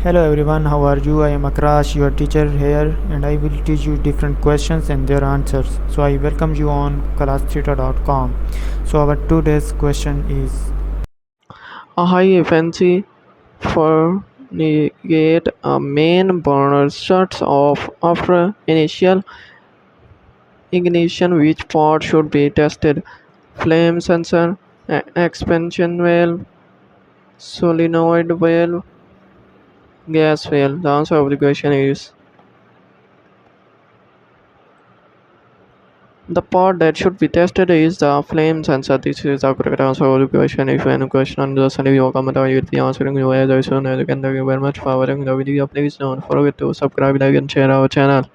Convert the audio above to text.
Hello everyone, how are you? I am Akrash, your teacher here, and I will teach you different questions and their answers. So I welcome you on classtheta.com. So our today's question is A high efficiency furnaceâ main burner shuts off after initial ignition. Which part should be tested? Flame sensor, expansion valve, solenoid valve, gas valve. The answer of the question is the part that should be tested is the flame sensor. This is the correct answer of the question. If you have any question on the send your comment, I will be answering you as soon as I can. Thank you very much for watching the video. Please don't forget to subscribe, like, and share our channel.